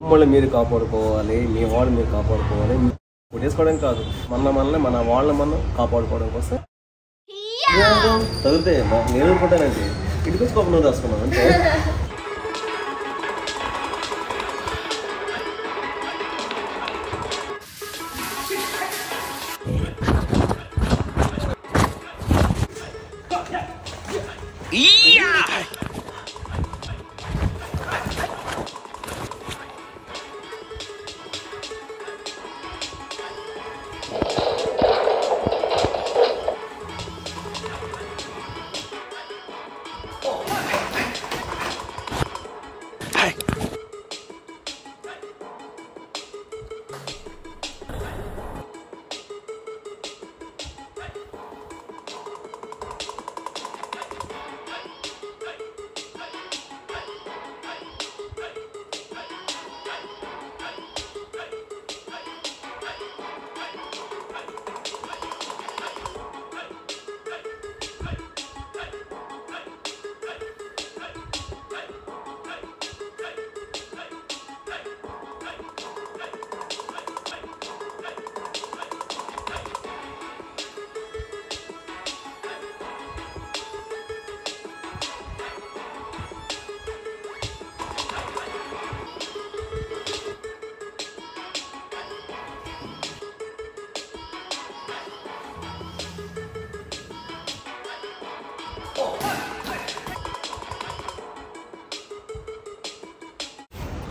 మిమ్మల్ని మీరు కాపాడుకోవాలి, మీ వాళ్ళు మీరు కాపాడుకోవాలి. కొట్టేసుకోవడం కాదు, మన వాళ్ళని మనం కాపాడుకోవడం కోసం చదివితే నేను అనుకుంటానండి ఇంటికి వచ్చి కోపం రాసుకున్నాను అంటే.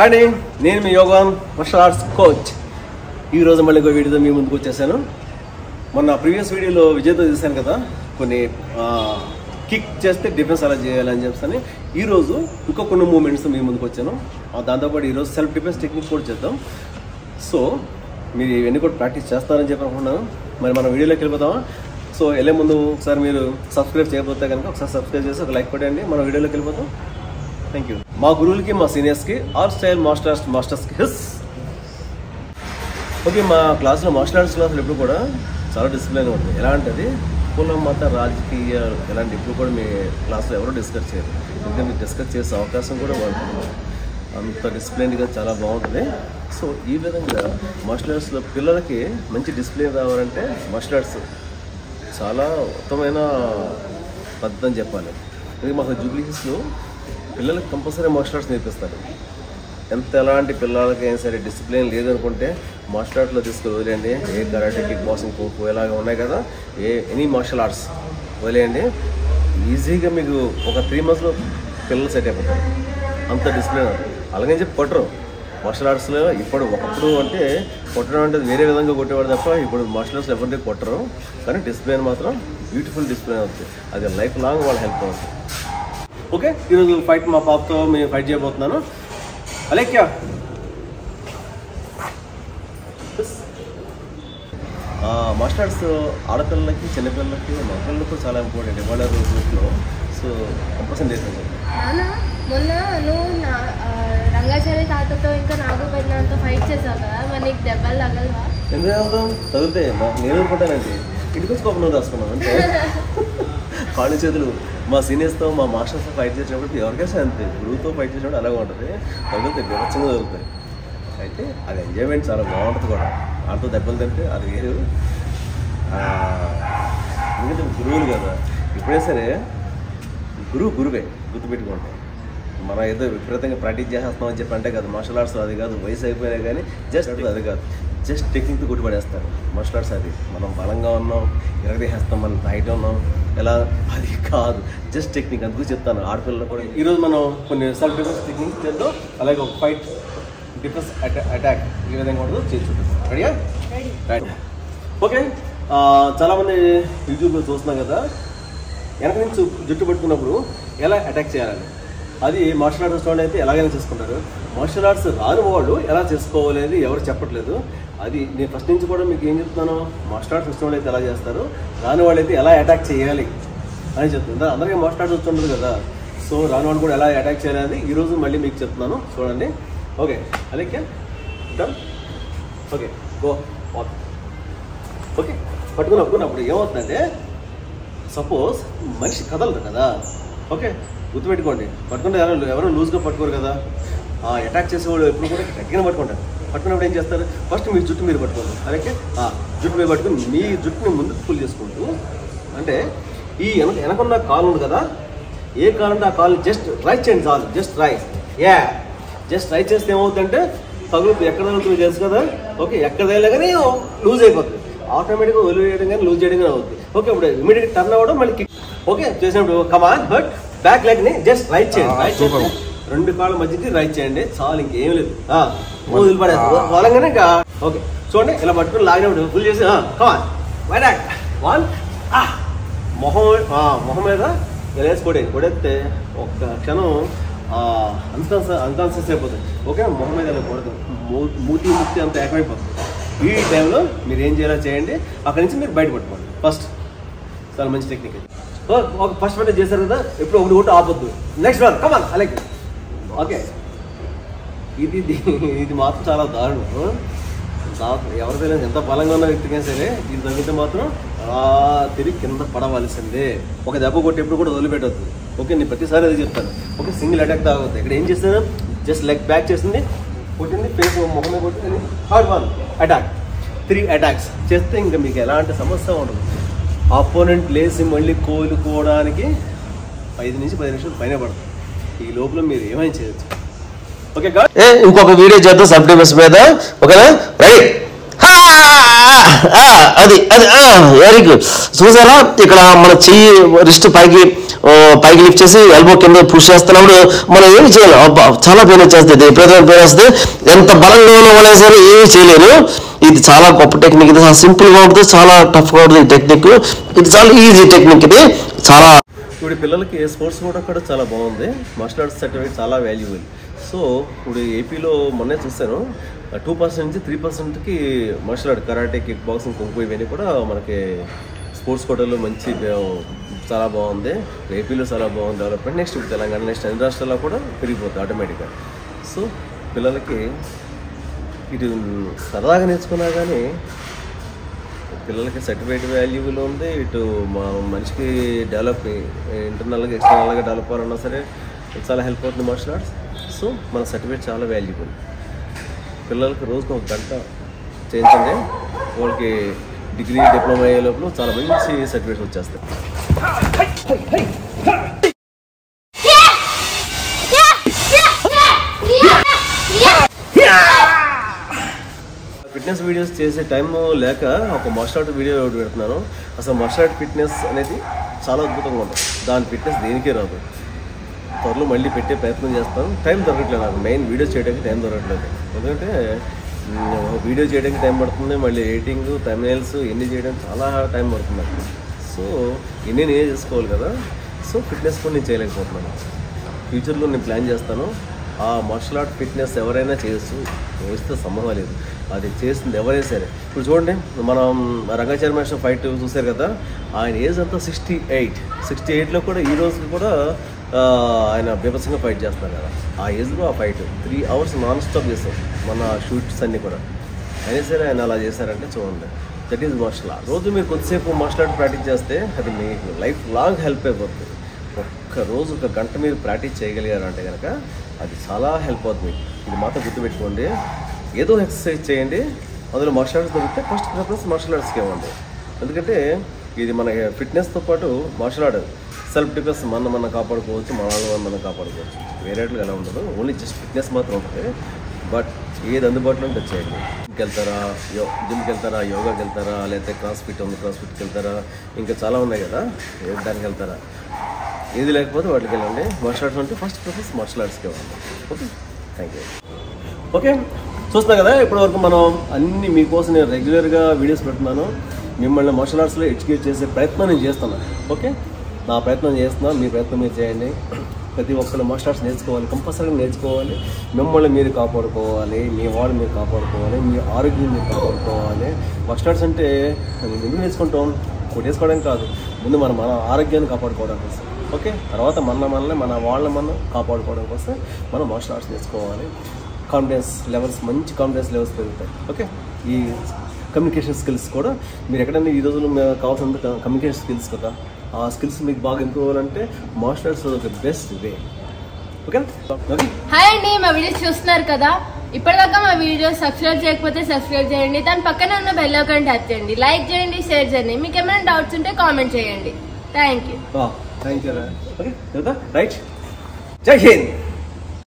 అండి, నేను మీ యోగా మార్షల్ ఆర్ట్స్ కోచ్. ఈరోజు మళ్ళీ ఇంకో వీడియోతో మీ ముందుకు వచ్చేసాను. మొన్న ప్రీవియస్ వీడియోలో విజయ్తో చేశాను కదా, కొన్ని కిక్ చేస్తే డిఫెన్స్ అలా చేయాలని చెప్పని ఈరోజు ఇంకో కొన్ని మూమెంట్స్ మీ ముందుకు వచ్చాను. దాంతోపాటు ఈరోజు సెల్ఫ్ డిఫెన్స్ టెక్నిక్ కూడా చేద్దాం. సో మీరు ఇవన్నీ కూడా ప్రాక్టీస్ చేస్తారని చెప్పి అనుకున్నాను. మరి మనం వీడియోలోకి వెళ్ళిపోతామా? సో వెళ్ళే ముందు ఒకసారి మీరు సబ్స్క్రైబ్ చేయకపోతే కనుక ఒకసారి సబ్స్క్రైబ్ చేసి ఒక లైక్ కొట్టండి. మనం వీడియోలోకి వెళ్ళిపోతాం. Thank you. మా గురువులకి, మా సీనియర్స్కి, ఆర్ట్ స్టైల్ మాస్టర్స్కి హిస్. ఓకే, మా క్లాస్లో మార్షల్ ఆర్ట్స్ క్లాసులు ఎప్పుడు కూడా చాలా డిసిప్లిన్ ఉంటుంది. ఎలా అంటే అది కులం, మత, రాజకీయ ఎలాంటి ఇప్పుడు కూడా మీ క్లాస్లో ఎవరో డిస్కస్ చేయరు. ఎందుకంటే మీరు డిస్కస్ చేసే అవకాశం కూడా ఉంటుంది. అంత డిసిప్లిన్గా చాలా బాగుంటుంది. సో ఈ విధంగా మార్షల్ ఆర్ట్స్లో పిల్లలకి మంచి డిసిప్లిన్ రావాలంటే మార్షల్ ఆర్ట్స్ చాలా ఉత్తమమైన పద్ధతి అని చెప్పాలి. ఇది మాకు జూబ్లీ హిల్స్లో పిల్లలకు కంపల్సరీ మార్షల్ ఆర్ట్స్ నేర్పిస్తారు. ఎలాంటి పిల్లలకైనా సరే డిసిప్లిన్ లేదనుకుంటే మార్షల్ ఆర్ట్స్లో తీసుకుని వదిలేయండి. ఏ కరాటే, కిక్ బాక్సింగ్, ఖోఖో ఇలాగ ఉన్నాయి కదా, ఎనీ మార్షల్ ఆర్ట్స్ వదిలేయండి. ఈజీగా మీకు ఒక 3 monthsలో పిల్లలు సెట్ అయిపోతారు. అంత డిసిప్లిన్. అలాగని చెప్పి కొట్టరు మార్షల్ ఆర్ట్స్లో. ఒకప్పుడు అంటే కొట్టడం అంటే వేరే విధంగా కొట్టేవాడు తప్ప ఇప్పుడు మార్షల్ ఆర్ట్స్లో ఎవరికీ కొట్టరు. కానీ డిసిప్లిన్ మాత్రం బ్యూటిఫుల్ డిసిప్లిన్ అవుతుంది. అది లైఫ్ లాంగ్ వాళ్ళు హెల్ప్ అవుతుంది. ఓకే, ఈరోజు ఫైట్ మా పాపతో మేము ఫైట్ చేయబోతున్నాను. అలేక్యా మార్షల్ ఆర్ట్స్ ఆడపిల్లలకి, చిన్నపిల్లలకి, మగపిల్లలకు చాలా ఇంపార్టెంట్ వాళ్ళ గ్రూప్లో. సో కంపల్సరీ చేస్తాను. మొన్న నువ్వు రంగాచారి తాతతో ఇంకా నాగు పెద్దతో ఫైట్ చేసావు కదా, మరి నీకు దెబ్బలు తగలవా? ఎందుకు అవుతాం? తగిలితే నేను అనుకుంటానండి ఇంటికి వచ్చి కోపం రాసుకున్నాను అంటే. కాళ్ళు చేతులు మా సీనియర్స్తో, మా మాస్టర్స్తో ఫైట్ చేసినప్పుడు ఎవరికైనా అంతే. గురువుతో ఫైట్ చేసినప్పుడు అలాగే ఉంటుంది. తగిలితే వివచ్చంగా తగులుతాయి. అయితే అది ఎంజాయ్మెంట్ చాలా బాగుంటుంది కూడా. వాళ్ళతో దెబ్బలు తింటే అది వేరు. ఎందుకంటే గురువులు కదా, ఎప్పుడైనా సరే గురువే గుర్తుపెట్టుకుంటాం. మనం ఏదో విపరీతంగా ప్రాక్టీస్ చేసేస్తాం అని చెప్పి అంటే కాదు. మార్షల్ ఆర్ట్స్ అది కాదు. వయసు అయిపోయినా కానీ జస్ట్ అది కాదు, జస్ట్ టెక్నిక్తో కొట్టుపడేస్తారు మార్షల్ ఆర్ట్స్. అది మనం బలంగా ఉన్నాం, ఎరగదీసేస్తాం, మనం హైట్ ఉన్నాం, ఎలా అది కాదు, జస్ట్ టెక్నిక్. అందుకు చెప్తాను ఆడపిల్లలు కూడా. ఈరోజు మనం కొన్ని సెల్ఫ్ డిఫెన్స్ టెక్నిక్స్ చేద్దాం. అలాగే ఒక ఫైట్ డిఫెన్స్ అటాక్ ఈ విధంగా కూడా చేసి చూపిస్తాం. రెడీయా? రైట్. ఓకే, చాలామంది యూట్యూబ్లో చూస్తున్నాం కదా, వెనక నుంచి జుట్టు పట్టుకున్నప్పుడు ఎలా అటాక్ చేయాలని. అది మార్షల్ ఆర్ట్స్ వాళ్ళు అయితే ఎలాగైనా చేసుకుంటారు. మార్షల్ ఆర్ట్స్ రాని వాళ్ళు ఎలా చేసుకోవాలి అనేది ఎవరు చెప్పట్లేదు. అది నేను ఫస్ట్ నుంచి కూడా మీకు ఏం చెప్తున్నాను, మార్షల్ ఆర్ట్స్ వచ్చిన వాళ్ళు అయితే ఎలా చేస్తారు, రాని వాళ్ళు అయితే ఎలా అటాక్ చేయాలి అని చెప్తుంది. అందరికీ మార్షల్ ఆర్ట్స్ వస్తుంటుంది కదా. సో రాని వాళ్ళు కూడా ఎలా అటాక్ చేయాలి అనేది ఈరోజు మళ్ళీ మీకు చెప్తున్నాను, చూడండి. ఓకే, అలాగే డన్. Okay, go. ఓకే, పట్టుకున్నప్పుడు ఏమవుతుందంటే, సపోజ్ మనిషి కదలరు కదా. ఓకే, గుర్తుపెట్టుకోండి, పట్టుకుంటే ఎవరు లూజ్గా పట్టుకోరు కదా. అటాక్ చేసేవాళ్ళు ఎప్పుడు కూడా గట్టిగా పట్టుకుంటారు. పట్టుకున్నప్పుడు ఏం చేస్తారు, ఫస్ట్ మీ జుట్టు మీరు పట్టుకోండి. అలాగే జుట్టు మీద పట్టుకుని మీ జుట్టుని ముందుకు పుల్ చేసుకుంటూ, అంటే ఈ వెనకున్న కాలు ఉంది కదా, ఏ కాలు అంటే ఆ కాలు జస్ట్ రైట్ చేయండి చాలు. జస్ట్ రైట్ చేస్తే ఏమవుతుందంటే తగులు ఎక్కడ తగులుతుంది తెలుసు కదా. ఓకే, ఎక్కడ తగిలినా కానీ లూజ్ అయిపోతుంది. ఆటోమేటిక్గా ఒలివ్ చేయడం కానీ లూజ్ చేయడం కానీ అవుతుంది. ఓకే, ఇప్పుడు ఇమీడియట్ టర్న్ అవ్వడం మళ్ళీ కిక్. ఓకే, చేసినప్పుడు కమాన్ బట్ బ్యాక్ లెగ్ ని జస్ట్ రైట్ చేయండి. రైట్ చేయండి, 2 కాళ్ళ మధ్యకి రైట్ చేయండి చాలు, ఇంకేం లేదు. వదిలిపడేస్తారు వదలంగానే ఇంకా. ఓకే చూడండి, ఇలా పట్టుకుని లాగినప్పుడు ఫుల్ చేసి కమాన్ వైడాక్ 1. మొహం మీద ఇలా వేసి కొడేస్తే ఒక్క క్షణం అన్కాన్షియస్ అయిపోతుంది. ఓకే, మొహం మీద ఇలా కొడదు, మూతి ముక్తి అంత ఏకమైపోతుంది. ఈ టైంలో మీరు ఏం చేయాలో చేయండి, అక్కడి నుంచి మీరు బయట పట్టుకోండి. ఫస్ట్ చాలా మంచి టెక్నిక్. ఫస్ట్ పట్టే చేశారు కదా, ఎప్పుడు ఒకటి ఆపొద్దు. నెక్స్ట్ వన్ కమాన్ అలాగే. ఓకే, ఇది మాత్రం చాలా దారుణం. ఎవరి తెలియదు ఎంత బలంగా ఉన్న వ్యక్తికైనా సరే ఇది తగ్గితే మాత్రం తిరిగి కింద పడవలసిందే. ఒక దెబ్బ కొట్టి ఎప్పుడు కూడా వదిలిపెట్టద్దు. ఓకే, నేను ప్రతిసారి అది చెప్తాను. ఓకే, సింగిల్ అటాక్ తాగొద్దు. ఇక్కడ ఏం చేస్తాను, జస్ట్ లెగ్ బ్యాక్ చేసింది, కొట్టింది, ఫేస్ మొహమే కొట్టింది, థర్డ్ 1 అటాక్, 3 అటాక్స్ చేస్తే ఇంకా మీకు ఎలాంటి సమస్య ఉండదు. అపోనెంట్ లేచి మళ్ళీ కోలుకోవడానికి 5 నుంచి 10 నిమిషాలు పైన పడుతుంది. ఈ లోపల మీరు ఏమైనా చేయొచ్చు. ఓకే, ఇంకొక వీడియో చేద్దాం సబ్స్క్రైబర్స్ మీద. ఓకేనా, రెడీ? అది వెరీ గుడ్. చూసారా, ఇక్కడ మన చెయ్యి రిస్ట్ పైకి లిఫ్ట్ చేసి ఎల్బో కింద పుష్ చేస్తున్నప్పుడు మనం ఏమి చేయాలి, చాలా పెయిన్ వచ్చేస్తుంది. ఎప్పుడైతే పెయిన్ వస్తే ఎంత బలంగా ఉన్నా సరే ఏమీ చేయలేరు. ఇది చాలా గొప్ప టెక్నిక్. ఇది చాలా సింపుల్గా ఉంటుంది, చాలా టఫ్గా ఉంటుంది ఈ టెక్నిక్. ఇది చాలా ఈజీ టెక్నిక్. ఇది చాలా ఇప్పుడు పిల్లలకి స్పోర్ట్స్ కూడా చాలా బాగుంది. మార్షల్ ఆర్ట్స్ సర్టిఫికేట్ చాలా వాల్యుబుల్. సో ఇప్పుడు ఏపీలో మొన్నే చూశాను, 2% నుంచి 3%కి martial art, karate, kick boxing, kung fu ఇవన్నీ కూడా మనకి స్పోర్ట్స్ కోటాలో మంచి చాలా బాగుంది. ఏపీలో చాలా బాగుంది డెవలప్మెంట్. నెక్స్ట్ తెలంగాణ, నెక్స్ట్ అన్ని రాష్ట్రాల్లో కూడా పెరిగిపోతుంది ఆటోమేటిక్గా. సో పిల్లలకి ఇటు సరదాగా నేర్చుకున్నా కానీ పిల్లలకి సర్టిఫికేట్ వాల్యూబుల్ ఉంది. ఇటు మా మనిషికి డెవలప్ ఇంటర్నల్గా ఎక్స్టర్నల్గా డెవలప్ అవ్వాలన్నా సరే చాలా హెల్ప్ అవుతుంది మార్షల్ ఆర్ట్స్. సో మన సర్టిఫికేట్ చాలా వాల్యూబుల్. పిల్లలకి రోజుకు 1 గంట చేయించండి, వాళ్ళకి డిగ్రీ డిప్లొమా అయ్యే లోపల చాలా మంచి సర్టిఫికేట్స్ వచ్చేస్తాయి. ఫిట్నెస్ వీడియోస్ చేసే టైం లేక ఒక మార్షల్ ఆర్ట్ వీడియో పెడుతున్నాను. అసలు మార్షల్ ఆర్ట్ ఫిట్నెస్ అనేది చాలా అద్భుతంగా ఉంటుంది. దాని ఫిట్నెస్ దేనికే రాదు. త్వరలో మళ్ళీ పెట్టే ప్రయత్నం చేస్తాను. టైం దొరకట్లేదు నాకు, మెయిన్ వీడియోస్ చేయడానికి టైం దొరకట్లేదు. ఎందుకంటే వీడియో చేయడానికి టైం పడుతుంది, మళ్ళీ ఎడిటింగ్, థంబ్నెయిల్స్ ఇవన్నీ చేయడానికి చాలా టైం పడుతుంది నాకు. సో ఇవన్నీ నేనే చేసుకోవాలి కదా. సో ఫిట్నెస్ కూడా నేను చేయలేకపోతున్నాను. ఫ్యూచర్లో నేను ప్లాన్ చేస్తాను. ఆ మార్షల్ ఆర్ట్ ఫిట్నెస్ ఎవరైనా చేయొచ్చు, వస్తే సంభవం లేదు. అది చేస్తుంది ఎవరైనా సరే. ఇప్పుడు చూడండి, మనం రంగాచార్య మాస్టర్ ఫైట్ చూసారు కదా, ఆయన ఏజ్ అంతా 68లో కూడా ఈ రోజుకి కూడా ఆయన బీభత్సంగా ఫైట్ చేస్తున్నారు కదా. ఆ ఏజ్లో ఆ ఫైట్ 3 hours నాన్ స్టాప్ చేస్తాం మన షూట్స్ అన్నీ కూడా. అయినా సరే ఆయన అలా చేశారంటే చూడండి, దట్ ఈజ్ మార్షల్ ఆర్ట్. రోజు మీరు కొద్దిసేపు మార్షల్ ఆర్ట్ ప్రాక్టీస్ చేస్తే అది మీకు లైఫ్ లాంగ్ హెల్ప్ అయిపోతుంది. ఒక్కరోజు 1 గంట మీరు ప్రాక్టీస్ చేయగలిగారంటే కనుక అది చాలా హెల్ప్ అవుతుంది. ఇది మాత్రం గుర్తుపెట్టుకోండి. ఏదో ఎక్సర్సైజ్ చేయండి, అందులో మార్షల్ ఆర్ట్స్ దొరికితే ఫస్ట్ ప్రిఫరెన్స్ మార్షల్ ఆర్ట్స్కి ఇవ్వండి. ఎందుకంటే ఇది మన ఫిట్నెస్తో పాటు మార్షల్ ఆర్ట్ సెల్ఫ్ డిఫెన్స్ మనం కాపాడుకోవచ్చు, మన వాళ్ళు మనం కాపాడుకోవచ్చు. వేరేట్లు ఎలా ఉండదు, ఓన్లీ జస్ట్ ఫిట్నెస్ మాత్రం ఉంటుంది. బట్ ఏది అందుబాటులో ఉంటే చేయండి. జిమ్కి వెళ్తారా, యోగాకి వెళ్తారా, లేకపోతే క్రాస్ఫిట్కి వెళ్తారా, ఇంకా చాలా ఉన్నాయి కదా, దానికి వెళ్తారా, ఏది లేకపోతే వాటికి వెళ్ళండి. మార్షల్ ఆర్ట్స్ అంటే ఫస్ట్ ప్రిఫరెన్స్ మార్షల్ ఆర్ట్స్కి ఇవ్వండి. Okay, thank you. ఓకే, చూస్తున్నా కదా ఇప్పటివరకు మనం అన్ని మీకోసం నేను రెగ్యులర్గా వీడియోస్ పెడుతున్నాను. మిమ్మల్ని మార్షల్ ఆర్ట్స్లో ఎడ్యుకేట్ చేసే ప్రయత్నం నేను చేస్తున్నాను. ఓకే, నా ప్రయత్నం చేస్తున్నాను, మీ ప్రయత్నం మీరు చేయండి. ప్రతి ఒక్కరు మార్షల్ ఆర్ట్స్ నేర్చుకోవాలి, కంపల్సరీగా నేర్చుకోవాలి. మిమ్మల్ని మీరు కాపాడుకోవాలి, మీ వాళ్ళు మీరు కాపాడుకోవాలి, మీ ఆరోగ్యం మీరు కాపాడుకోవాలి. మార్షల్ ఆర్ట్స్ అంటే ఎందుకు నేర్చుకుంటాం, కొట్టేసుకోవడానికి కాదు, ముందు మన ఆరోగ్యాన్ని కాపాడుకోవడానికి కోసం. ఓకే, తర్వాత మన వాళ్ళని మనం కాపాడుకోవడం కోసం మనం మార్షల్ ఆర్ట్స్ నేర్చుకోవాలి. కాన్ఫిడెన్స్ లెవెల్స్, మంచి కాన్ఫిడెన్స్ లెవెల్స్ పెరుగుతాయి. ఓకే, ఈ కమ్యూనికేషన్ స్కిల్స్ కూడా మీరు ఎక్కడైనా ఈ రోజుల్లో కావాల్సినంత కమ్యూనికేషన్ స్కిల్స్ కదా, ఆ స్కిల్స్ మీకు బాగా ఇంప్రూవ్ అవ్వాలంటే మార్షల్ ఆర్ట్స్ ఒక best way. Okay okay. Hi అండి, మా వీడియోస్ చూస్తున్నారు కదా. ఇప్పటిదాకా మా వీడియోస్ సబ్స్క్రైబ్ చేయకపోతే సబ్స్క్రైబ్ చేయండి. దాని పక్కనే ఉన్న బెల్ ఐకాన్ టచ్ చేయండి. లైక్ చేయండి, షేర్ చేయండి. మీకు ఏమైనా డౌట్స్ ఉంటే కామెంట్ చేయండి. Thank you. Thank you. Okay right. జై హింద్.